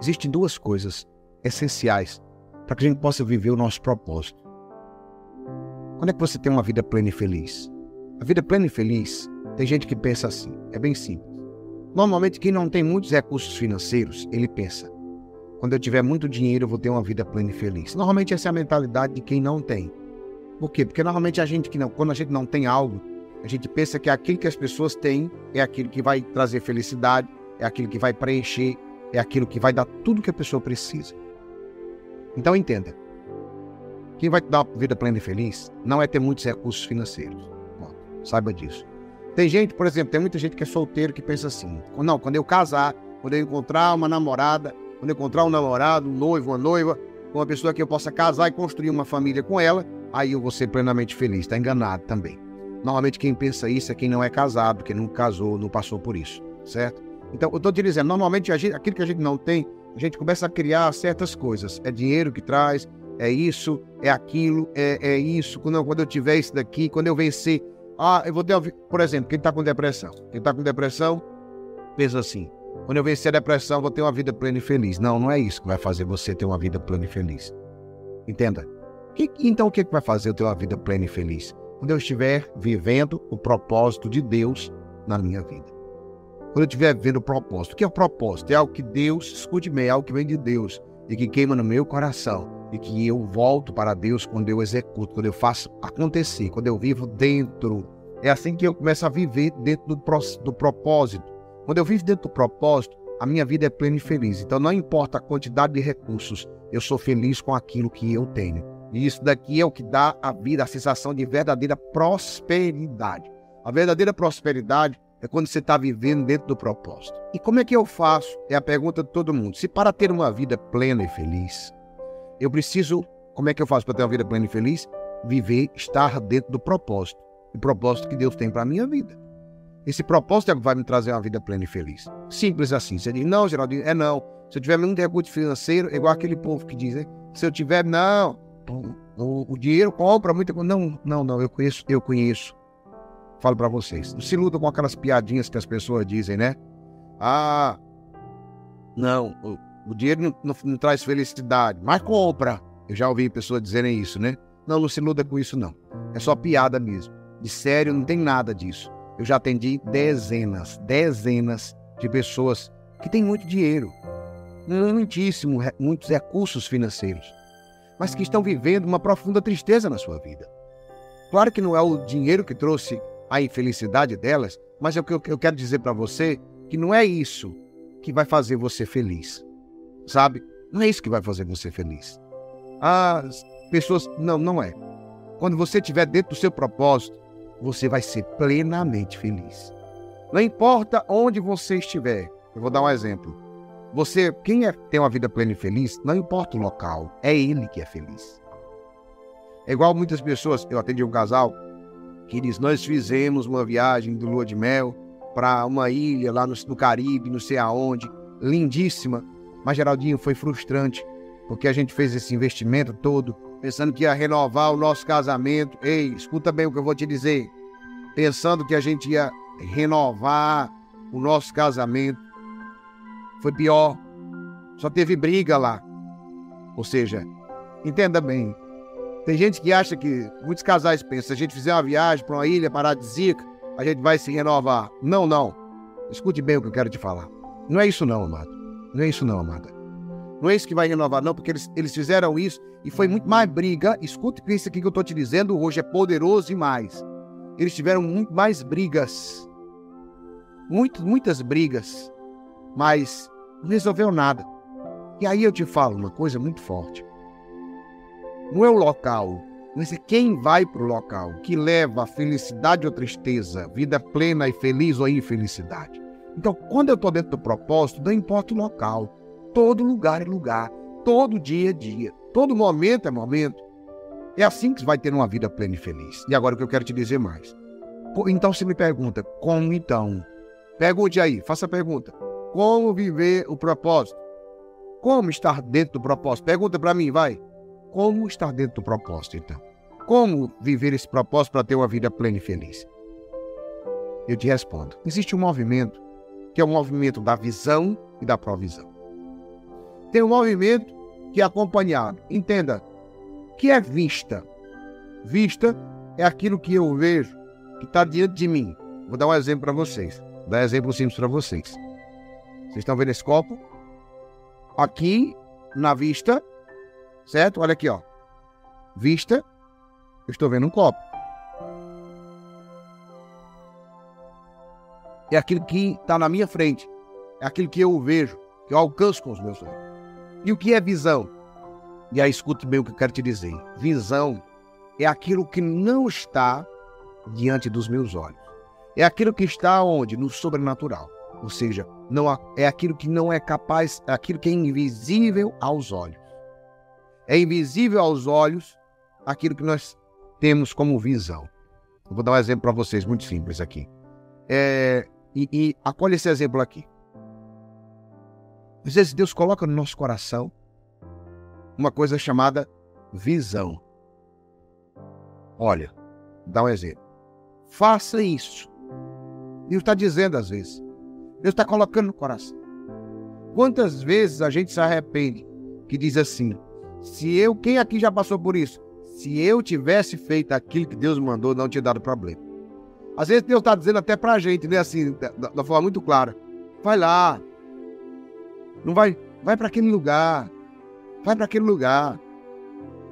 existem duas coisas essenciais para que a gente possa viver o nosso propósito. Quando é que você tem uma vida plena e feliz? A vida plena e feliz, tem gente que pensa assim, é bem simples. Normalmente, quem não tem muitos recursos financeiros, ele pensa, quando eu tiver muito dinheiro, eu vou ter uma vida plena e feliz. Normalmente, essa é a mentalidade de quem não tem. Por quê? Porque normalmente quando a gente não tem algo, a gente pensa que aquilo que as pessoas têm é aquilo que vai trazer felicidade, é aquilo que vai preencher, é aquilo que vai dar tudo que a pessoa precisa. Então, entenda. Quem vai te dar uma vida plena e feliz não é ter muitos recursos financeiros. Bom, saiba disso. Tem gente, por exemplo, tem muita gente que é solteiro que pensa assim, não, quando eu casar, quando eu encontrar uma namorada, quando eu encontrar um namorado, um noivo, uma noiva, uma pessoa que eu possa casar e construir uma família com ela, aí eu vou ser plenamente feliz. Está enganado também. Normalmente quem pensa isso é quem não é casado, quem nunca casou, não passou por isso, certo? Então, eu estou te dizendo, normalmente aquilo que a gente não tem, a gente começa a criar certas coisas. É dinheiro que traz, é isso, é aquilo, é isso. Quando eu tiver isso daqui, quando eu vencer... eu vou ter... Por exemplo, quem está com depressão? Quem está com depressão, pensa assim, quando eu vencer a depressão, vou ter uma vida plena e feliz. Não, não é isso que vai fazer você ter uma vida plena e feliz. Entenda? Então, o que vai fazer eu ter uma vida plena e feliz? Quando eu estiver vivendo o propósito de Deus na minha vida. Quando eu estiver vivendo o propósito. O que é o propósito? É algo que Deus, escute bem, é algo que vem de Deus e que queima no meu coração. E que eu volto para Deus quando eu executo, quando eu faço acontecer, quando eu vivo dentro. É assim que eu começo a viver dentro do propósito. Quando eu vivo dentro do propósito, a minha vida é plena e feliz. Então não importa a quantidade de recursos, eu sou feliz com aquilo que eu tenho. E isso daqui é o que dá à vida a sensação de verdadeira prosperidade. A verdadeira prosperidade é quando você está vivendo dentro do propósito. E como é que eu faço? É a pergunta de todo mundo. Se para ter uma vida plena e feliz, eu preciso, como é que eu faço para ter uma vida plena e feliz? Viver, estar dentro do propósito. O propósito que Deus tem para a minha vida. Esse propósito é que vai me trazer uma vida plena e feliz. Simples assim. Você diz, não, Geraldinho, não. Se eu tiver muito recurso financeiro, é igual aquele povo que diz, né? Se eu tiver, não, o dinheiro compra muita coisa. Não, eu conheço. Falo para vocês. Não se luta com aquelas piadinhas que as pessoas dizem, né? Não, o dinheiro não traz felicidade, mas compra. Eu já ouvi pessoas dizerem isso, né? Não se luta com isso, não. É só piada mesmo. De sério, não tem nada disso. Eu já atendi dezenas de pessoas que têm muito dinheiro, muitos recursos financeiros, mas que estão vivendo uma profunda tristeza na sua vida. Claro que não é o dinheiro que trouxe a infelicidade delas, mas é o que eu quero dizer para você, que não é isso que vai fazer você feliz, sabe? Não é isso que vai fazer você feliz. As pessoas, não é. Quando você estiver dentro do seu propósito, você vai ser plenamente feliz. Não importa onde você estiver. Eu vou dar um exemplo. Quem tem uma vida plena e feliz, não importa o local, é ele que é feliz. É igual muitas pessoas, eu atendi um casal que diz, nós fizemos uma viagem do lua de mel para uma ilha lá no Caribe, não sei aonde, lindíssima, mas Geraldinho, foi frustrante, porque a gente fez esse investimento todo, pensando que ia renovar o nosso casamento. Ei, escuta bem o que eu vou te dizer. Pensando que a gente ia renovar o nosso casamento. Foi pior. Só teve briga lá. Ou seja, entenda bem. Tem gente que acha que, muitos casais pensam, se a gente fizer uma viagem para uma ilha paradisíaca, a gente vai se renovar. Não. Escute bem o que eu quero te falar. Não é isso não, amado. Não é isso não, amada. Não é isso que vai renovar, não, porque eles fizeram isso e foi muito mais briga. Escute que isso aqui que eu estou te dizendo hoje é poderoso demais. Eles tiveram muito mais brigas. Muitas brigas. Mas não resolveu nada. E aí eu te falo uma coisa muito forte. Não é o local, mas é quem vai para o local que leva a felicidade ou tristeza, vida plena e feliz ou infelicidade. Então, quando eu estou dentro do propósito, não importa o local. Todo lugar é lugar, todo dia é dia, todo momento é momento. É assim que você vai ter uma vida plena e feliz. E agora o que eu quero te dizer mais. Então você me pergunta, como então? Pergunte aí, faça a pergunta. Como viver o propósito? Como estar dentro do propósito? Pergunta para mim, vai. Como estar dentro do propósito, então? Como viver esse propósito para ter uma vida plena e feliz? Eu te respondo. Existe um movimento, que é o movimento da visão e da provisão. Tem um movimento que é acompanhado. Entenda, o que é vista? Vista é aquilo que eu vejo, que está diante de mim. Vou dar um exemplo para vocês. Vou dar um exemplo simples para vocês. Vocês estão vendo esse copo? Aqui, na vista, certo? Olha aqui, ó. Vista, eu estou vendo um copo. É aquilo que está na minha frente. É aquilo que eu vejo, que eu alcanço com os meus olhos. E o que é visão? E aí escute bem o que eu quero te dizer. Visão é aquilo que não está diante dos meus olhos. É aquilo que está onde? No sobrenatural. Ou seja, é aquilo que não é capaz, é aquilo que é invisível aos olhos. É invisível aos olhos aquilo que nós temos como visão. Eu vou dar um exemplo para vocês, muito simples aqui. E acolhe esse exemplo aqui. Às vezes Deus coloca no nosso coração uma coisa chamada visão. Olha, dá um exemplo. Faça isso. Deus está dizendo às vezes. Deus está colocando no coração. Quantas vezes a gente se arrepende que diz assim, quem aqui já passou por isso? Se eu tivesse feito aquilo que Deus mandou, não tinha dado problema. Às vezes Deus está dizendo até pra gente, né, assim, da forma muito clara. Vai lá. Não vai para aquele lugar. Vai para aquele lugar.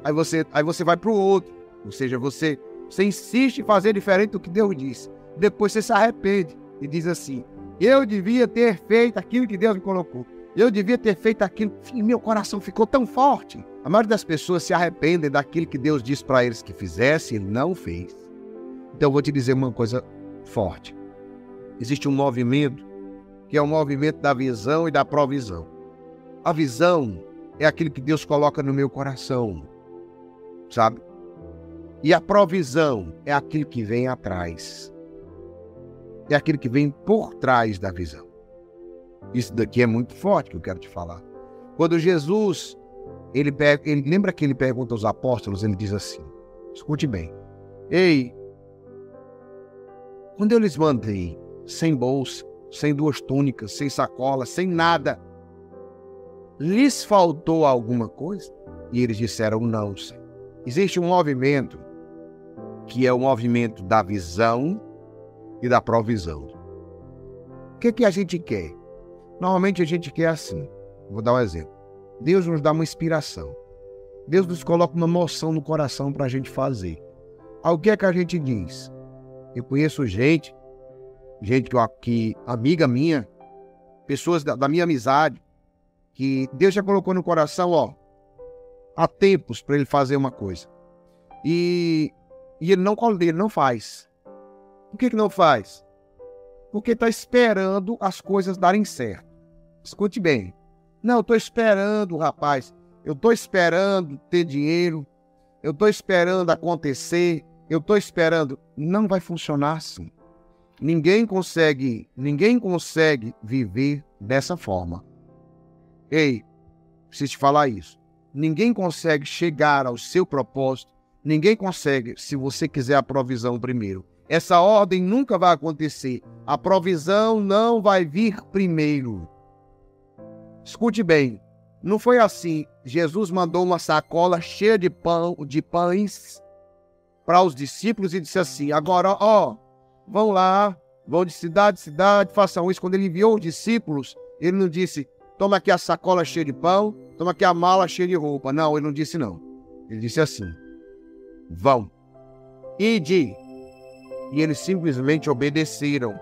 Aí você vai para o outro. Ou seja, você insiste em fazer diferente do que Deus disse. Depois você se arrepende e diz assim, eu devia ter feito aquilo que Deus me colocou. Eu devia ter feito aquilo. E meu coração ficou tão forte. A maioria das pessoas se arrependem daquilo que Deus disse para eles que fizesse e não fez. Então eu vou te dizer uma coisa forte. Existe um movimento que é o movimento da visão e da provisão. A visão é aquilo que Deus coloca no meu coração, sabe? E a provisão é aquilo que vem atrás. É aquilo que vem por trás da visão. Isso daqui é muito forte que eu quero te falar. Quando Jesus, ele lembra que ele pergunta aos apóstolos, ele diz assim, escute bem, ei, quando eu lhes mandei sem bolsa, sem 2 túnicas, sem sacola, sem nada, lhes faltou alguma coisa? E eles disseram, não, Senhor. Existe um movimento que é o movimento da visão e da provisão. O que a gente quer? Normalmente a gente quer assim. Vou dar um exemplo. Deus nos dá uma inspiração. Deus nos coloca uma emoção no coração para a gente fazer. Aí o que é que a gente diz? Eu conheço gente que amiga minha, pessoas da minha amizade, que Deus já colocou no coração, ó, há tempos para ele fazer uma coisa. E ele não faz. Por que não faz? Porque está esperando as coisas darem certo. Escute bem. Não, eu estou esperando, rapaz. Eu estou esperando ter dinheiro. Eu estou esperando acontecer. Eu estou esperando. Não vai funcionar assim. Ninguém consegue viver dessa forma. Ei, preciso te falar isso. Ninguém consegue chegar ao seu propósito. Ninguém consegue, se você quiser a provisão primeiro. Essa ordem nunca vai acontecer. A provisão não vai vir primeiro. Escute bem. Não foi assim. Jesus mandou uma sacola cheia de pães para os discípulos e disse assim, agora, ó, vão lá, vão de cidade em cidade, façam isso. Quando ele enviou os discípulos, ele não disse, toma aqui a sacola cheia de pão, toma aqui a mala cheia de roupa. Não, ele não disse não. Ele disse assim, vão, ide. E eles simplesmente obedeceram.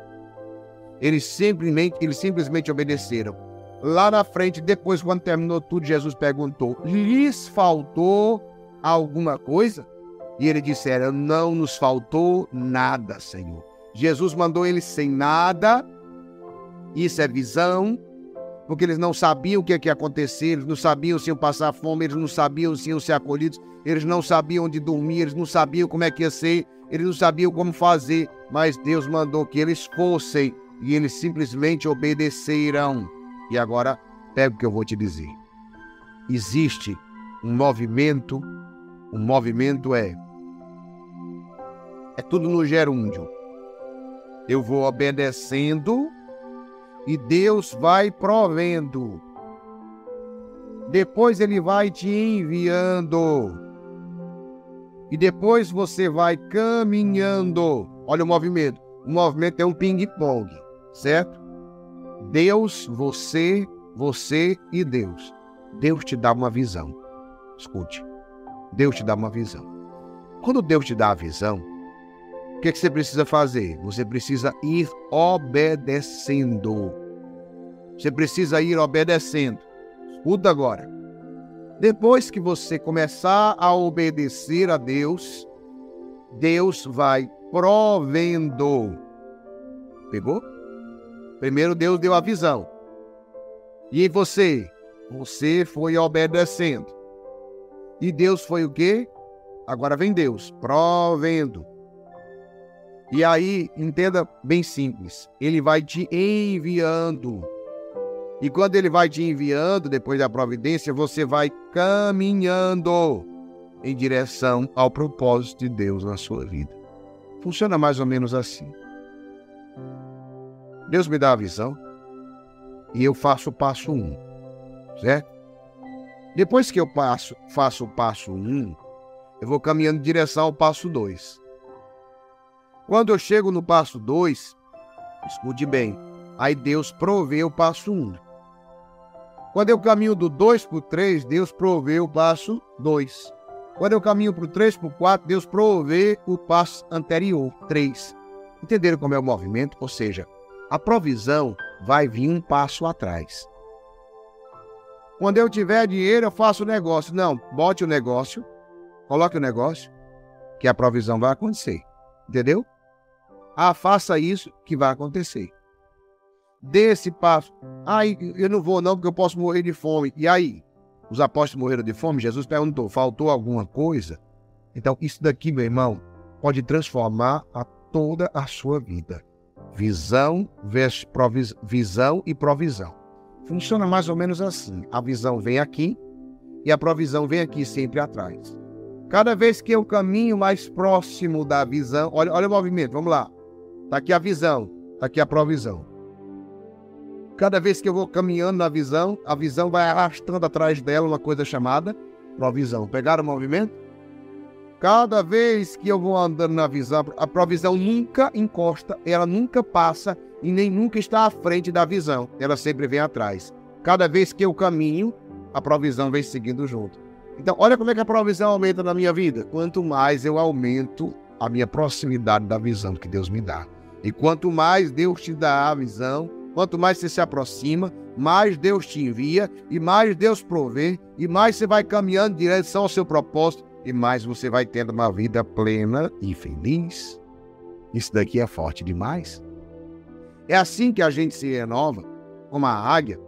Eles simplesmente obedeceram. Lá na frente, depois, quando terminou tudo, Jesus perguntou, lhes faltou alguma coisa? E eles disseram, não nos faltou nada, Senhor. Jesus mandou eles sem nada. Isso é visão. Porque eles não sabiam o que ia acontecer, eles não sabiam se iam passar fome, eles não sabiam se iam ser acolhidos, eles não sabiam onde dormir, eles não sabiam como é que ia ser, eles não sabiam como fazer, mas Deus mandou que eles fossem e eles simplesmente obedeceram. E agora, pega o que eu vou te dizer. Existe um movimento, é tudo no gerúndio. Eu vou obedecendo e Deus vai provendo. Depois ele vai te enviando. E depois você vai caminhando. Olha o movimento. O movimento é um ping-pong, certo? Deus, você e Deus. Deus te dá uma visão. Escute. Deus te dá uma visão. Quando Deus te dá a visão, o que você precisa fazer? Você precisa ir obedecendo. Você precisa ir obedecendo. Escuta agora. Depois que você começar a obedecer a Deus, Deus vai provendo. Pegou? Primeiro Deus deu a visão. E você? Você foi obedecendo. E Deus foi o quê? Agora vem Deus, provendo. E aí, entenda bem simples, ele vai te enviando. E quando ele vai te enviando, depois da providência, você vai caminhando em direção ao propósito de Deus na sua vida. Funciona mais ou menos assim. Deus me dá a visão e eu faço o passo 1, certo? Depois que eu faço o passo 1, eu vou caminhando em direção ao passo 2. Quando eu chego no passo 2, escute bem, aí Deus provê o passo 1. Quando eu caminho do 2 para o 3, Deus provê o passo 2. Quando eu caminho para o 3 para o 4, Deus provê o passo anterior, 3. Entenderam como é o movimento? Ou seja, a provisão vai vir um passo atrás. Quando eu tiver dinheiro, eu faço o negócio. Não, bote o negócio, coloque o negócio, que a provisão vai acontecer. Entendeu? Faça isso que vai acontecer. Dê esse passo. Eu não vou não, porque eu posso morrer de fome. E aí? Os apóstolos morreram de fome? Jesus perguntou, faltou alguma coisa? Então, isso daqui, meu irmão, pode transformar toda a sua vida. Visão e provisão. Funciona mais ou menos assim. A visão vem aqui e a provisão vem aqui, sempre atrás. Cada vez que eu caminho mais próximo da visão, olha o movimento, vamos lá. Está aqui a visão, está aqui a provisão. Cada vez que eu vou caminhando na visão, a visão vai arrastando atrás dela uma coisa chamada provisão. Pegaram o movimento? Cada vez que eu vou andando na visão, a provisão nunca encosta, ela nunca passa e nem nunca está à frente da visão. Ela sempre vem atrás. Cada vez que eu caminho, a provisão vem seguindo junto. Então, olha como é que a provisão aumenta na minha vida. Quanto mais eu aumento a minha proximidade da visão que Deus me dá. E quanto mais Deus te dá a visão, quanto mais você se aproxima, mais Deus te envia, e mais Deus provê, e mais você vai caminhando em direção ao seu propósito, e mais você vai tendo uma vida plena e feliz. Isso daqui é forte demais. É assim que a gente se renova, como a águia.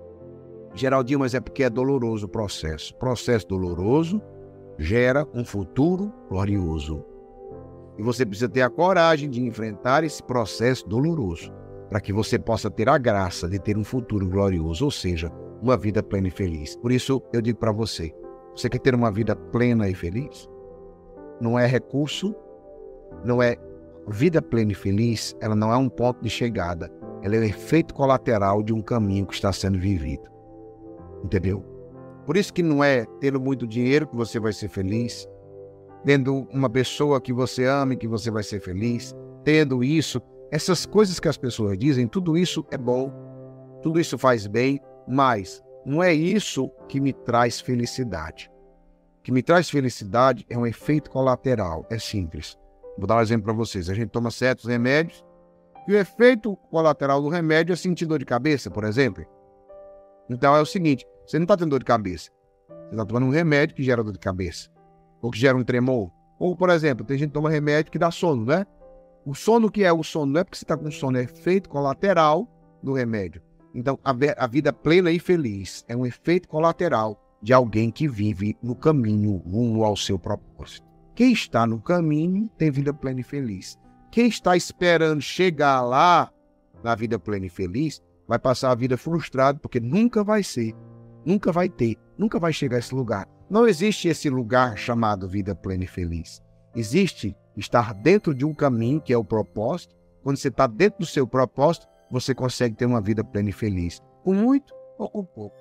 Geraldinho, mas é porque é doloroso o processo. Processo doloroso gera um futuro glorioso. E você precisa ter a coragem de enfrentar esse processo doloroso, para que você possa ter a graça de ter um futuro glorioso, ou seja, uma vida plena e feliz. Por isso, eu digo para você, você quer ter uma vida plena e feliz? Não é recurso, não é vida plena e feliz, ela não é um ponto de chegada, ela é o efeito colateral de um caminho que está sendo vivido. Entendeu? Por isso que não é tendo muito dinheiro que você vai ser feliz, tendo uma pessoa que você ama que você vai ser feliz, tendo isso. Essas coisas que as pessoas dizem, tudo isso é bom, tudo isso faz bem, mas não é isso que me traz felicidade. O que me traz felicidade é um efeito colateral, é simples. Vou dar um exemplo para vocês. A gente toma certos remédios e o efeito colateral do remédio é sentir dor de cabeça, por exemplo. Então é o seguinte, você não está tendo dor de cabeça, você está tomando um remédio que gera dor de cabeça, ou que gera um tremor. Ou, por exemplo, tem gente que toma remédio que dá sono, né? O sono que é o sono, não é porque você está com sono, é efeito colateral do remédio. Então, a vida plena e feliz é um efeito colateral de alguém que vive no caminho rumo ao seu propósito. Quem está no caminho tem vida plena e feliz. Quem está esperando chegar lá, na vida plena e feliz, vai passar a vida frustrado, porque nunca vai ser, nunca vai ter, nunca vai chegar a esse lugar. Não existe esse lugar chamado vida plena e feliz. Existe estar dentro de um caminho que é o propósito. Quando você está dentro do seu propósito, você consegue ter uma vida plena e feliz, com muito ou com pouco.